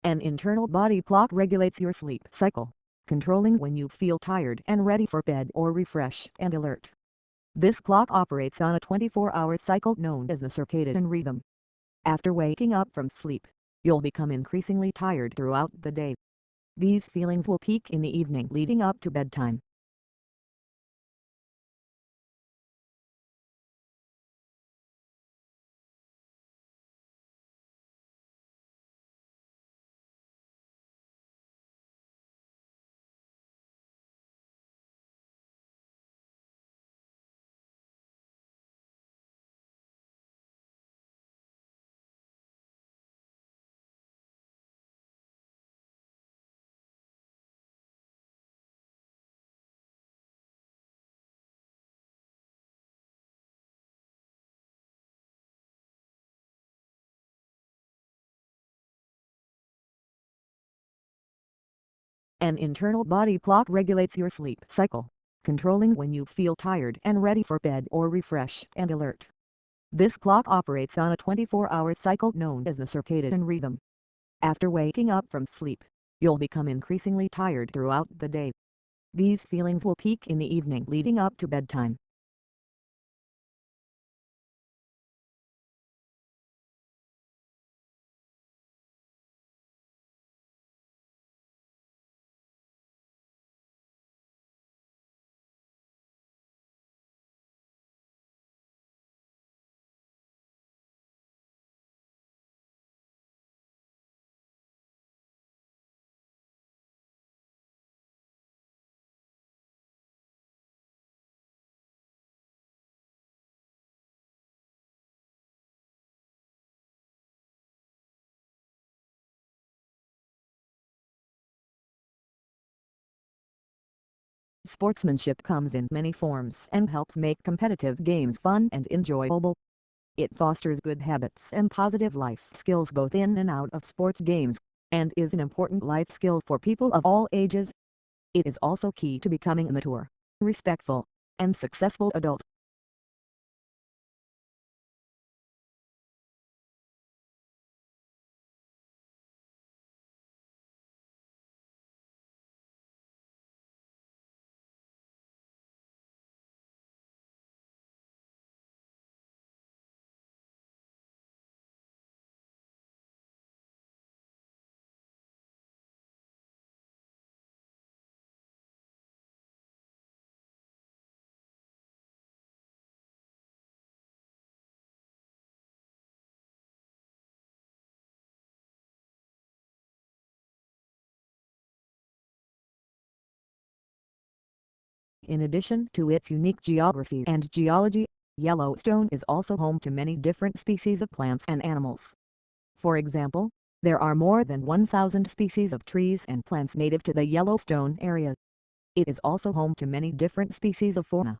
An internal body clock regulates your sleep cycle, controlling when you feel tired and ready for bed or refreshed and alert. This clock operates on a 24-hour cycle known as the circadian rhythm. After waking up from sleep, you'll become increasingly tired throughout the day. These feelings will peak in the evening leading up to bedtime. An internal body clock regulates your sleep cycle, controlling when you feel tired and ready for bed or refreshed and alert. This clock operates on a 24-hour cycle known as the circadian rhythm. After waking up from sleep, you'll become increasingly tired throughout the day. These feelings will peak in the evening leading up to bedtime. Sportsmanship comes in many forms and helps make competitive games fun and enjoyable. It fosters good habits and positive life skills both in and out of sports games, and is an important life skill for people of all ages. It is also key to becoming a mature, respectful, and successful adult. In addition to its unique geography and geology, Yellowstone is also home to many different species of plants and animals. For example, there are more than 1,000 species of trees and plants native to the Yellowstone area. It is also home to many different species of fauna.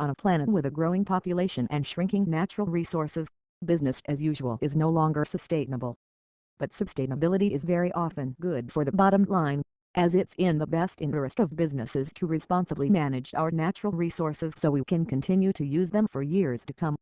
On a planet with a growing population and shrinking natural resources, business as usual is no longer sustainable. But sustainability is very often good for the bottom line, as it's in the best interest of businesses to responsibly manage our natural resources so we can continue to use them for years to come.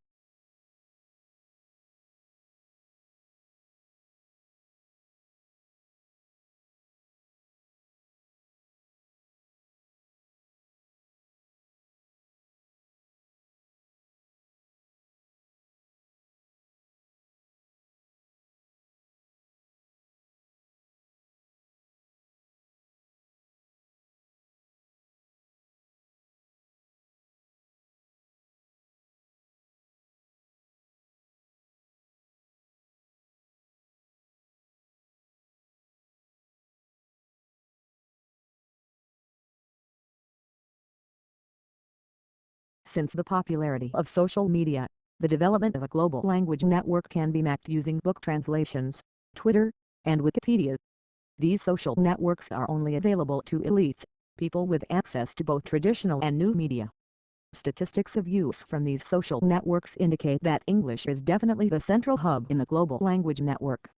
Since the popularity of social media, the development of a global language network can be mapped using book translations, Twitter, and Wikipedia. These social networks are only available to elites, people with access to both traditional and new media. Statistics of use from these social networks indicate that English is definitely the central hub in the global language network.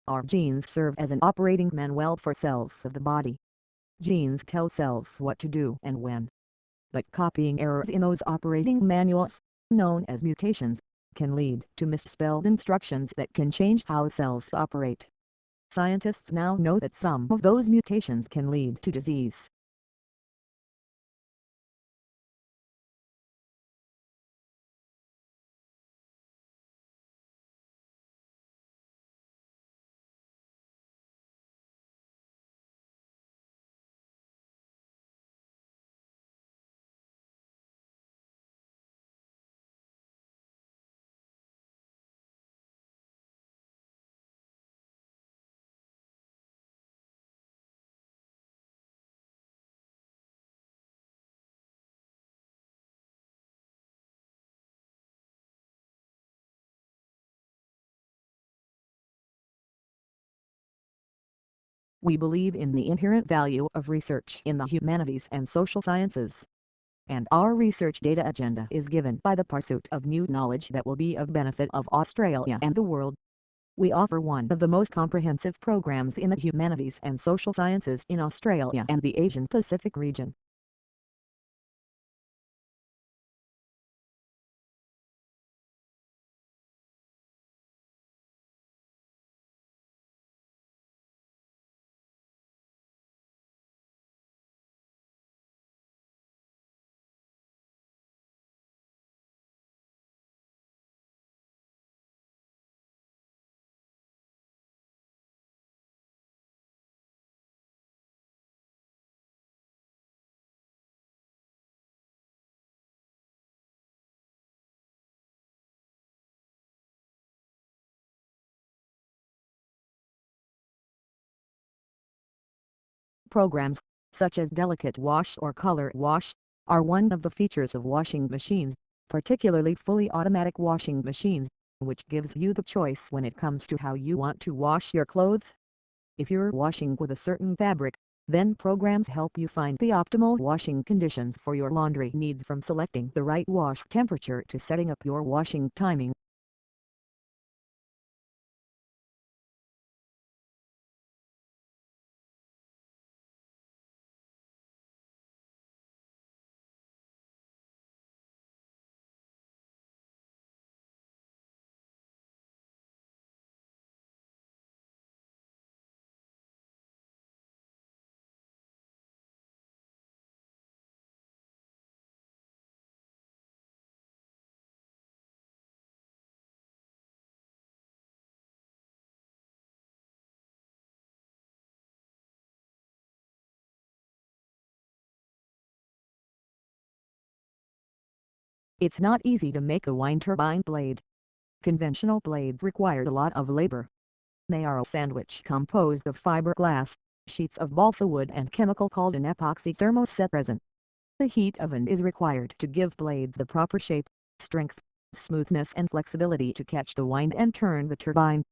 Our genes serve as an operating manual for cells of the body. Genes tell cells what to do and when. But copying errors in those operating manuals, known as mutations, can lead to misspelled instructions that can change how cells operate. Scientists now know that some of those mutations can lead to disease. We believe in the inherent value of research in the humanities and social sciences. And our research data agenda is given by the pursuit of new knowledge that will be of benefit of Australia and the world. We offer one of the most comprehensive programs in the humanities and social sciences in Australia and the Asian Pacific region. Programs, such as delicate wash or color wash, are one of the features of washing machines, particularly fully automatic washing machines, which gives you the choice when it comes to how you want to wash your clothes. If you're washing with a certain fabric, then programs help you find the optimal washing conditions for your laundry needs, from selecting the right wash temperature to setting up your washing timing. It's not easy to make a wind turbine blade. Conventional blades require a lot of labor. They are a sandwich composed of fiberglass, sheets of balsa wood and chemical called an epoxy thermoset resin. The heat oven is required to give blades the proper shape, strength, smoothness and flexibility to catch the wind and turn the turbine.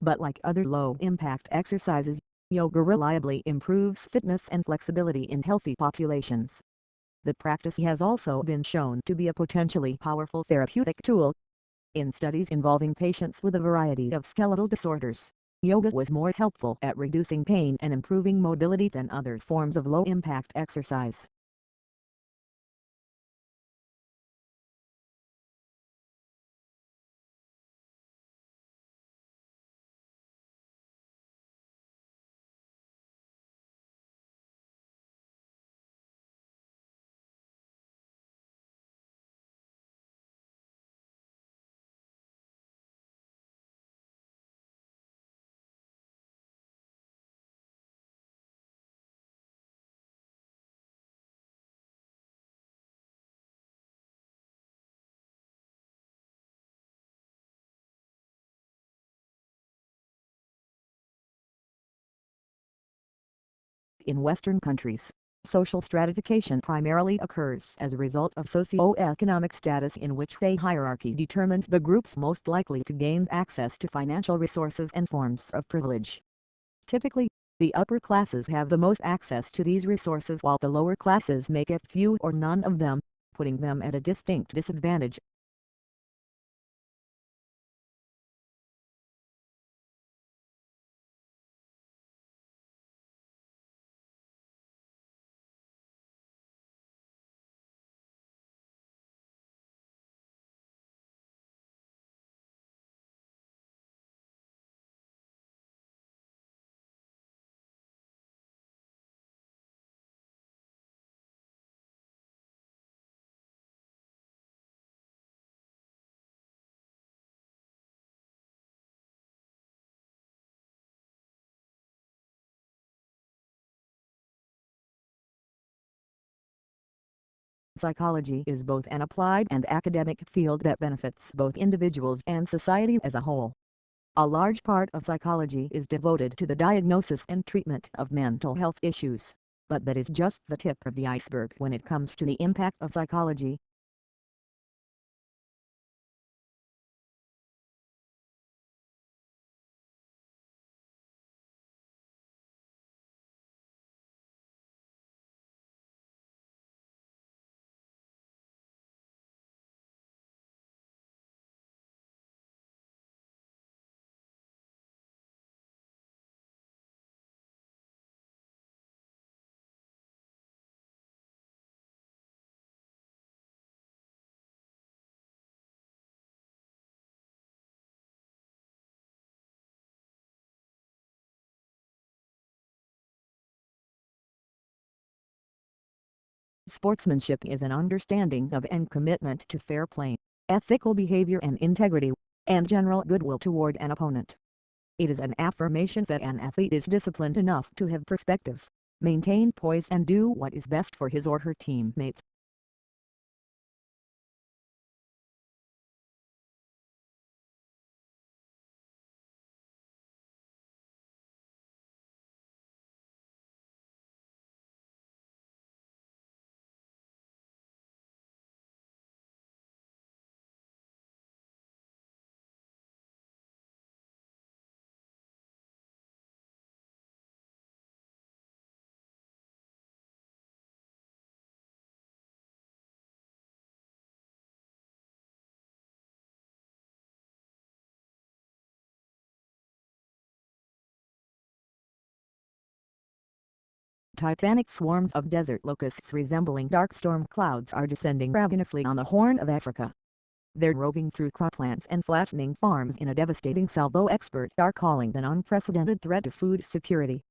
But like other low-impact exercises, yoga reliably improves fitness and flexibility in healthy populations. The practice has also been shown to be a potentially powerful therapeutic tool. In studies involving patients with a variety of skeletal disorders, yoga was more helpful at reducing pain and improving mobility than other forms of low-impact exercise. In Western countries, social stratification primarily occurs as a result of socio-economic status, in which a hierarchy determines the groups most likely to gain access to financial resources and forms of privilege. Typically, the upper classes have the most access to these resources, while the lower classes may get few or none of them, putting them at a distinct disadvantage. Psychology is both an applied and academic field that benefits both individuals and society as a whole. A large part of psychology is devoted to the diagnosis and treatment of mental health issues, but that is just the tip of the iceberg when it comes to the impact of psychology. Sportsmanship is an understanding of and commitment to fair play, ethical behavior and integrity, and general goodwill toward an opponent. It is an affirmation that an athlete is disciplined enough to have perspective, maintain poise and do what is best for his or her teammates. Titanic swarms of desert locusts resembling dark storm clouds are descending ravenously on the Horn of Africa. They're roving through croplands and flattening farms in a devastating salvo experts are calling an unprecedented threat to food security.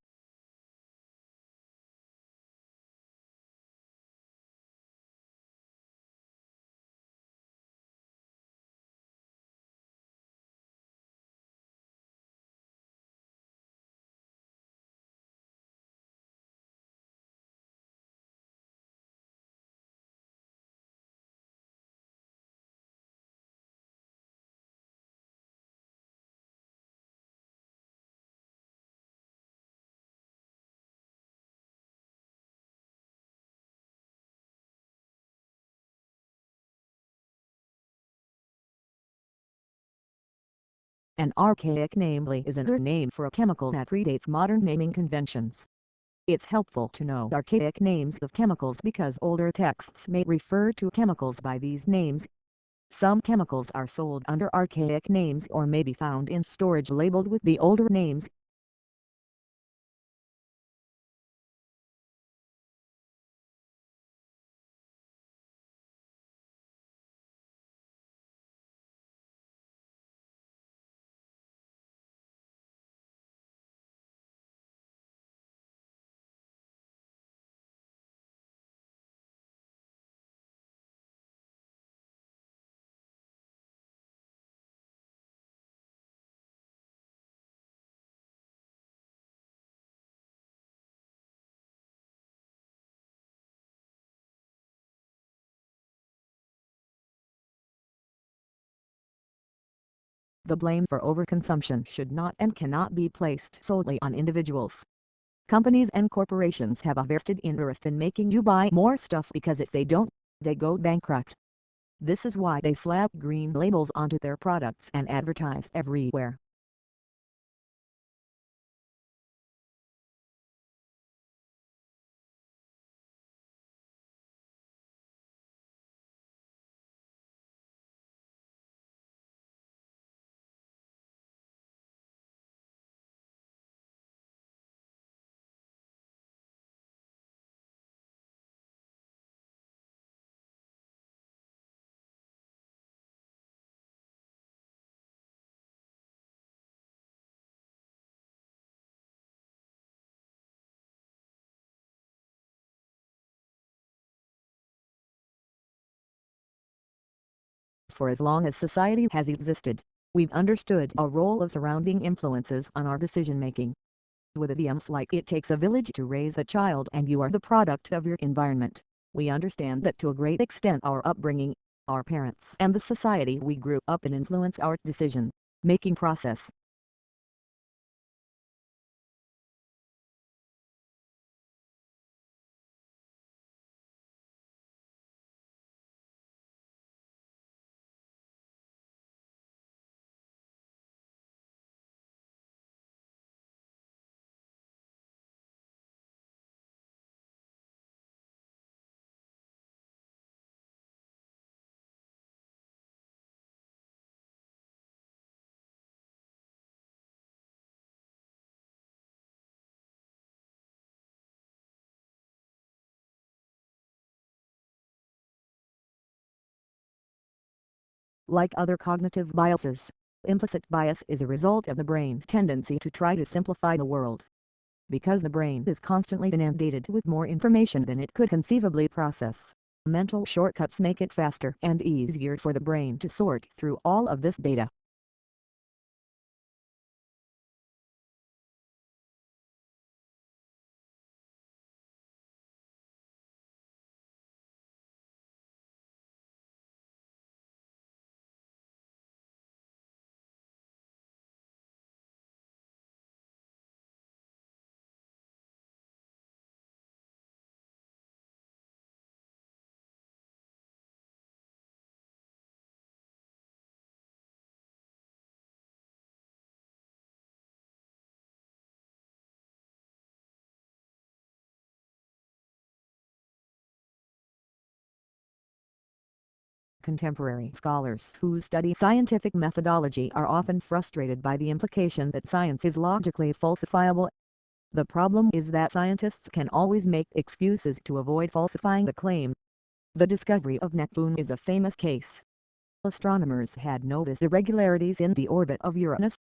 An archaic namely is another name for a chemical that predates modern naming conventions. It's helpful to know archaic names of chemicals because older texts may refer to chemicals by these names. Some chemicals are sold under archaic names or may be found in storage labeled with the older names. The blame for overconsumption should not and cannot be placed solely on individuals. Companies and corporations have a vested interest in making you buy more stuff because if they don't, they go bankrupt. This is why they slap green labels onto their products and advertise everywhere. For as long as society has existed, we've understood a role of surrounding influences on our decision-making. With idioms like "it takes a village to raise a child" and "you are the product of your environment," we understand that to a great extent our upbringing, our parents and the society we grew up in influence our decision-making process. Like other cognitive biases, implicit bias is a result of the brain's tendency to try to simplify the world. Because the brain is constantly inundated with more information than it could conceivably process, mental shortcuts make it faster and easier for the brain to sort through all of this data. Contemporary scholars who study scientific methodology are often frustrated by the implication that science is logically falsifiable. The problem is that scientists can always make excuses to avoid falsifying the claim. The discovery of Neptune is a famous case. Astronomers had noticed irregularities in the orbit of Uranus,